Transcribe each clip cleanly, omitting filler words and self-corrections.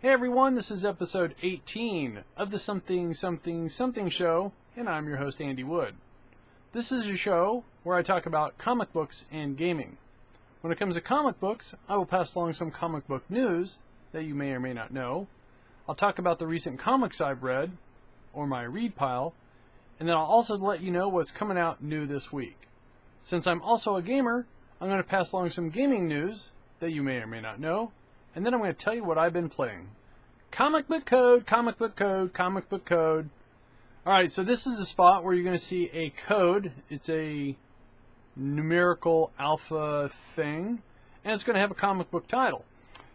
Hey everyone, this is episode 18 of the Something Something Something Show, and I'm your host Andy Wood. This is a show where I talk about comic books and gaming. When it comes to comic books, I will pass along some comic book news that you may or may not know. I'll talk about the recent comics I've read, or my read pile, and then I'll also let you know what's coming out new this week. Since I'm also a gamer, I'm going to pass along some gaming news that you may or may not know, and then I'm going to tell you what I've been playing. Comic book code, comic book code, comic book code. Alright, so this is a spot where you're going to see a code. It's a numerical alpha thing, and it's going to have a comic book title.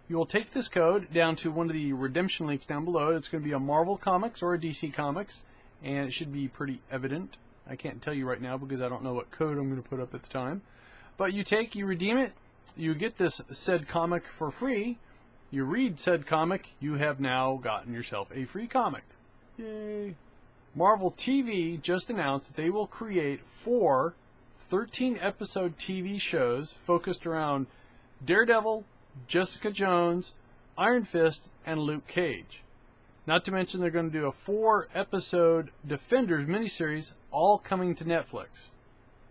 You will take this code down to one of the redemption links down below. It's going to be a Marvel Comics or a DC Comics, and it should be pretty evident. I can't tell you right now because I don't know what code I'm going to put up at the time. But you redeem it, you get this said comic for free, you read said comic, you have now gotten yourself a free comic. Yay! Marvel TV just announced that they will create 4 13-episode TV shows focused around Daredevil, Jessica Jones, Iron Fist, and Luke Cage. Not to mention they're going to do a 4-episode Defenders miniseries, all coming to Netflix.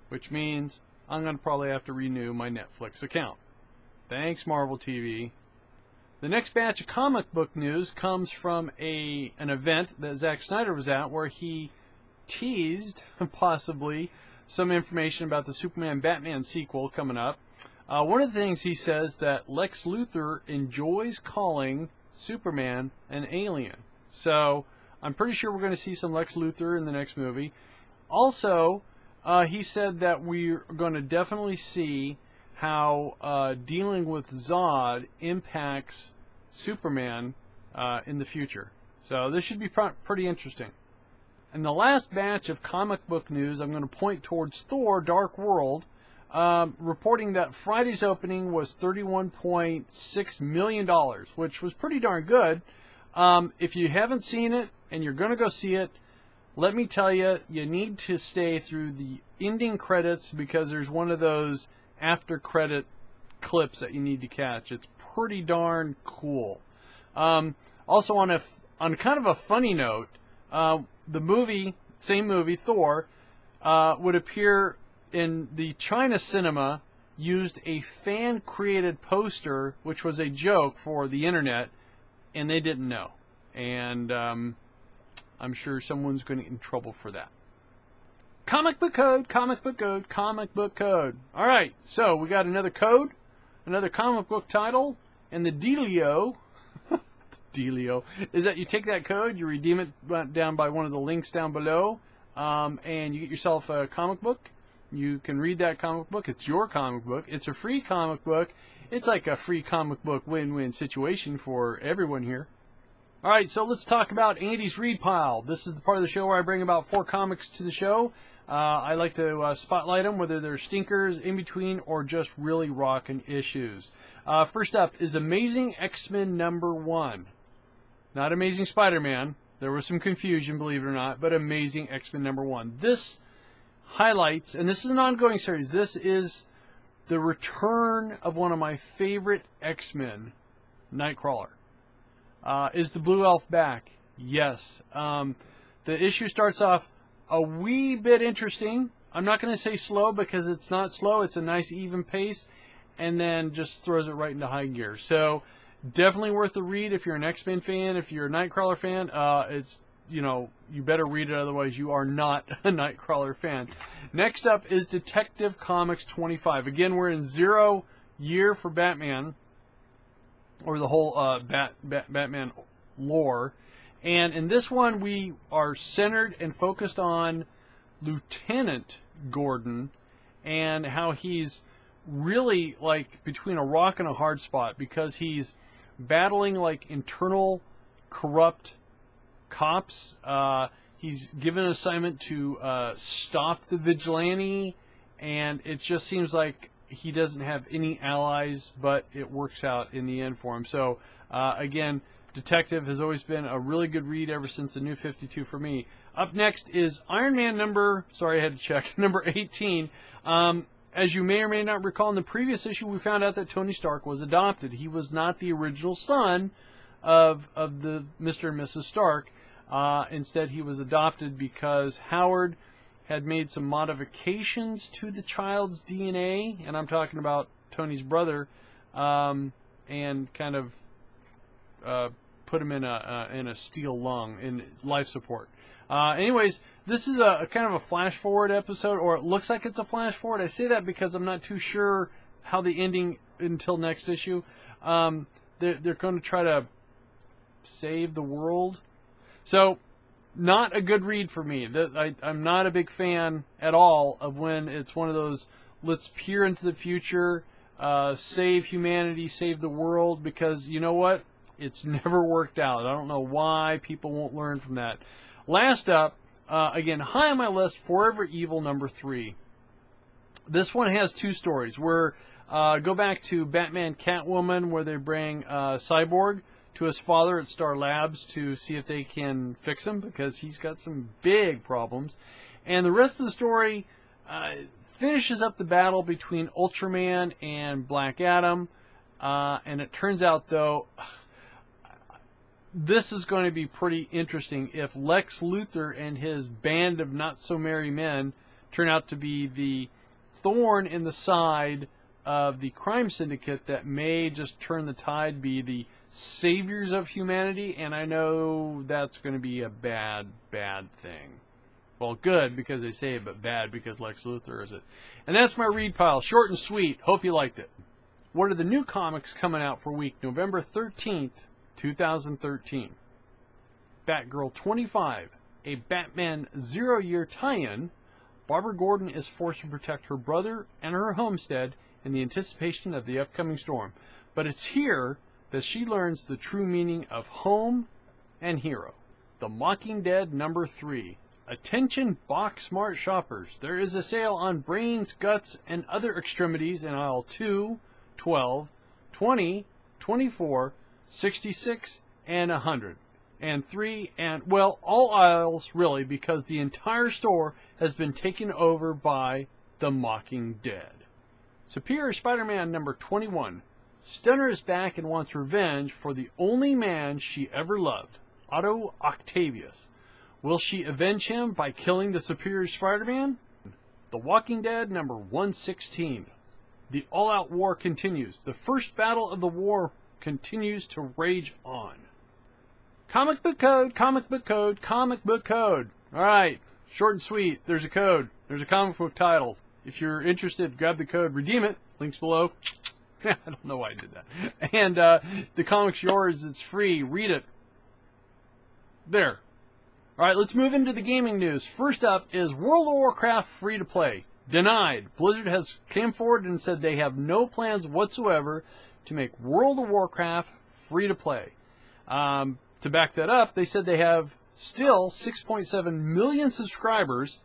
Which means I'm going to probably have to renew my Netflix account. Thanks, Marvel TV. The next batch of comic book news comes from an event that Zack Snyder was at where he teased, possibly, some information about the Superman-Batman sequel coming up. One of the things he says that Lex Luthor enjoys calling Superman an alien. So, I'm pretty sure we're going to see some Lex Luthor in the next movie. Also, he said that we're going to definitely see how dealing with Zod impacts Superman in the future. So this should be pretty interesting. And the last batch of comic book news, I'm going to point towards Thor: Dark World, reporting that Friday's opening was $31.6 million, which was pretty darn good. If you haven't seen it and you're going to go see it, let me tell you, you need to stay through the ending credits because there's one of those after credit clips that you need to catch. It's pretty darn cool. Also on kind of a funny note, the same movie, Thor, would appear in the China cinema, used a fan-created poster, which was a joke for the internet, and they didn't know. And I'm sure someone's going to get in trouble for that. Comic book code, comic book code, comic book code. Alright, so we got another code, another comic book title, and the dealio is that you take that code, you redeem it down by one of the links down below, and you get yourself a comic book. You can read that comic book. It's your comic book. It's a free comic book. It's like a free comic book win-win situation for everyone here. Alright, so let's talk about Andy's Read Pile. This is the part of the show where I bring about 4 comics to the show. I like to spotlight them, whether they're stinkers, in between, or just really rockin' issues. First up is Amazing X-Men #1. Not Amazing Spider-Man. There was some confusion, believe it or not, but Amazing X-Men #1. This highlights, and this is an ongoing series, this is the return of one of my favorite X-Men, Nightcrawler. Is the Blue Elf back? Yes. The issue starts off a wee bit interesting. I'm not going to say slow because it's not slow. It's a nice even pace, and then just throws it right into high gear. So definitely worth a read if you're an X-Men fan. If you're a Nightcrawler fan, it's, you better read it, otherwise you are not a Nightcrawler fan. Next up is Detective Comics 25. Again, we're in 0 year for Batman, or the whole Batman lore. And in this one, we are centered and focused on Lieutenant Gordon and how he's really like between a rock and a hard spot because he's battling like internal corrupt cops. He's given an assignment to stop the vigilante, and it just seems like he doesn't have any allies, but it works out in the end for him. So, again, Detective has always been a really good read ever since the New 52 for me. Up next is Iron Man number 18. As you may or may not recall, in the previous issue, we found out that Tony Stark was adopted. He was not the original son of the Mr. and Mrs. Stark. Instead, he was adopted because Howard had made some modifications to the child's DNA, and I'm talking about Tony's brother, and kind of put him in a steel lung in life support. Anyways, this is a kind of a flash forward episode, or it looks like it's a flash forward. I say that because I'm not too sure how the ending until next issue. They're going to try to save the world. So, not a good read for me. I'm not a big fan at all of when it's one of those, let's peer into the future, save humanity, save the world, because you know what? It's never worked out. I don't know why people won't learn from that. Last up, again, high on my list, Forever Evil #3. This one has two stories. Go back to Batman Catwoman, where they bring Cyborg to his father at Star Labs to see if they can fix him, because he's got some big problems. And the rest of the story finishes up the battle between Ultraman and Black Adam. And it turns out, though, this is going to be pretty interesting if Lex Luthor and his band of not-so-merry men turn out to be the thorn in the side of the crime syndicate that may just turn the tide, be the saviors of humanity, and I know that's going to be a bad, bad thing. Well, good because they say it, but bad because Lex Luthor is it. And that's my read pile. Short and sweet. Hope you liked it. What are the new comics coming out for week November 13th, 2013? Batgirl 25, a Batman Zero-Year tie-in. Barbara Gordon is forced to protect her brother and her homestead in the anticipation of the upcoming storm. But it's here that she learns the true meaning of home and hero. The Mocking Dead #3. Attention box smart shoppers. There is a sale on brains, guts, and other extremities in aisle 2, 12, 20, 24, 66, and 100. And 3, and, well, all aisles, really, because the entire store has been taken over by the Mocking Dead. Superior Spider-Man #21. Stunner is back and wants revenge for the only man she ever loved, Otto Octavius. Will she avenge him by killing the Superior Spider-Man? The Walking Dead #116. The all-out war continues. The first battle of the war continues to rage on. Comic book code, comic book code, comic book code. All right, short and sweet. There's a code. There's a comic book title. If you're interested, grab the code, redeem it. Links below. I don't know why I did that. And the comic's yours. It's free. Read it. There. All right, let's move into the gaming news. First up is World of Warcraft free-to-play. Denied. Blizzard has came forward and said they have no plans whatsoever to make World of Warcraft free-to-play. To back that up, they said they have still 6.7 million subscribers,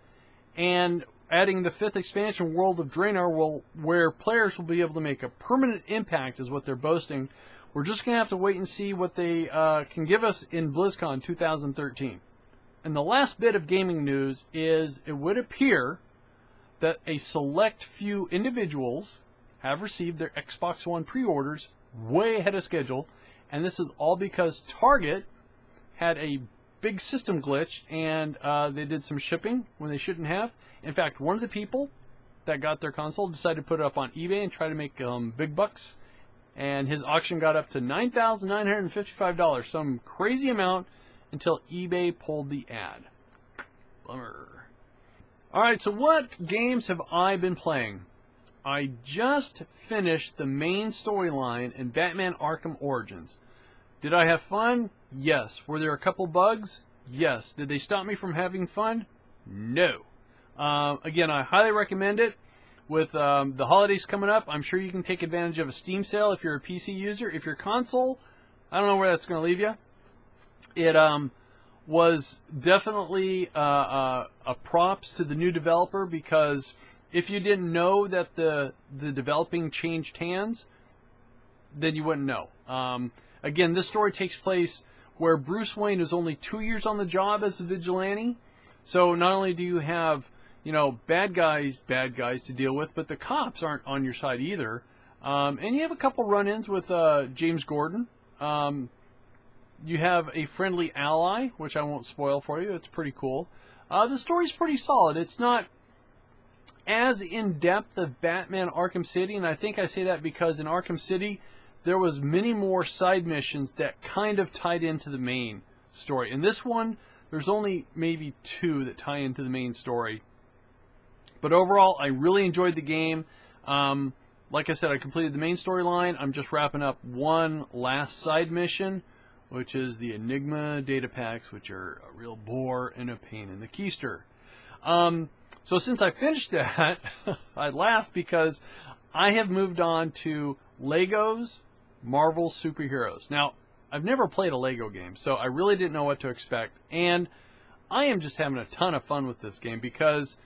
and adding the 5th expansion, World of Draenor, where players will be able to make a permanent impact, is what they're boasting. We're just going to have to wait and see what they can give us in BlizzCon 2013. And the last bit of gaming news is it would appear that a select few individuals have received their Xbox One pre-orders way ahead of schedule, and this is all because Target had a big system glitch, and they did some shipping when they shouldn't have. In fact, one of the people that got their console decided to put it up on eBay and try to make big bucks, and his auction got up to $9,955, some crazy amount, until eBay pulled the ad. Bummer. Alright, so what games have I been playing? I just finished the main storyline in Batman Arkham Origins. Did I have fun? Yes. Were there a couple bugs? Yes. Did they stop me from having fun? No. Again, I highly recommend it. With the holidays coming up, I'm sure you can take advantage of a Steam sale if you're a PC user. If you're console, I don't know where that's going to leave you. It was definitely a props to the new developer, because if you didn't know that the developing changed hands, then you wouldn't know. Again, this story takes place where Bruce Wayne is only 2 years on the job as a vigilante. So not only do you have, bad guys to deal with, but the cops aren't on your side either. And you have a couple run-ins with James Gordon. You have a friendly ally, which I won't spoil for you. It's pretty cool. The story's pretty solid. It's not as in-depth as Batman Arkham City, and I think I say that because in Arkham City, there was many more side missions that kind of tied into the main story. In this one, there's only maybe 2 that tie into the main story. But overall, I really enjoyed the game. Like I said, I completed the main storyline. I'm just wrapping up one last side mission, which is the Enigma data packs, which are a real bore and a pain in the keister. So since I finished that, I laugh because I have moved on to Legos Marvel Superheroes. Now, I've never played a Lego game, so I really didn't know what to expect. And I am just having a ton of fun with this game because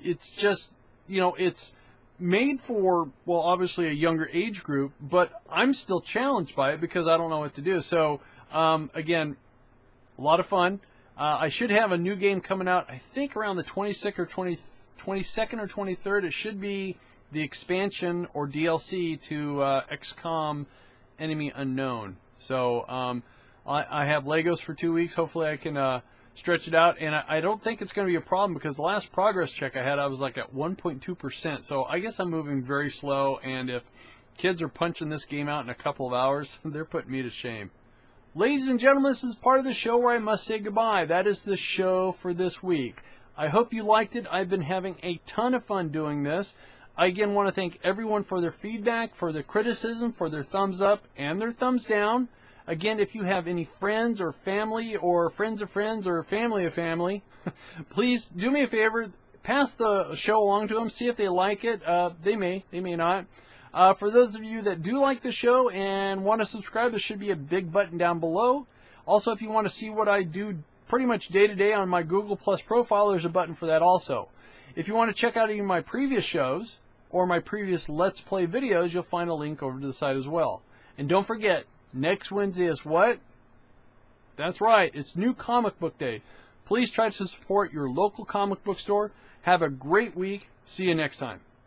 it's just, it's made for, well, obviously a younger age group, but I'm still challenged by it because I don't know what to do. So, again, a lot of fun. I should have a new game coming out, I think around the 22nd or 23rd. It should be the expansion or DLC to XCOM Enemy Unknown. So I have Legos for 2 weeks. Hopefully I can stretch it out. And I don't think it's going to be a problem because the last progress check I had, I was like at 1.2%. So I guess I'm moving very slow. And if kids are punching this game out in a couple of hours, they're putting me to shame. Ladies and gentlemen, this is part of the show where I must say goodbye. That is the show for this week. I hope you liked it. I've been having a ton of fun doing this. I again want to thank everyone for their feedback, for their criticism, for their thumbs up and their thumbs down. Again, if you have any friends or family or friends of friends or family of family, please do me a favor. Pass the show along to them. See if they like it. They may not. For those of you that do like the show and want to subscribe, there should be a big button down below. Also, if you want to see what I do pretty much day to day on my Google Plus profile, there's a button for that also. If you want to check out any of my previous shows or my previous Let's Play videos, you'll find a link over to the site as well. And don't forget, next Wednesday is what? That's right, it's New Comic Book Day. Please try to support your local comic book store. Have a great week. See you next time.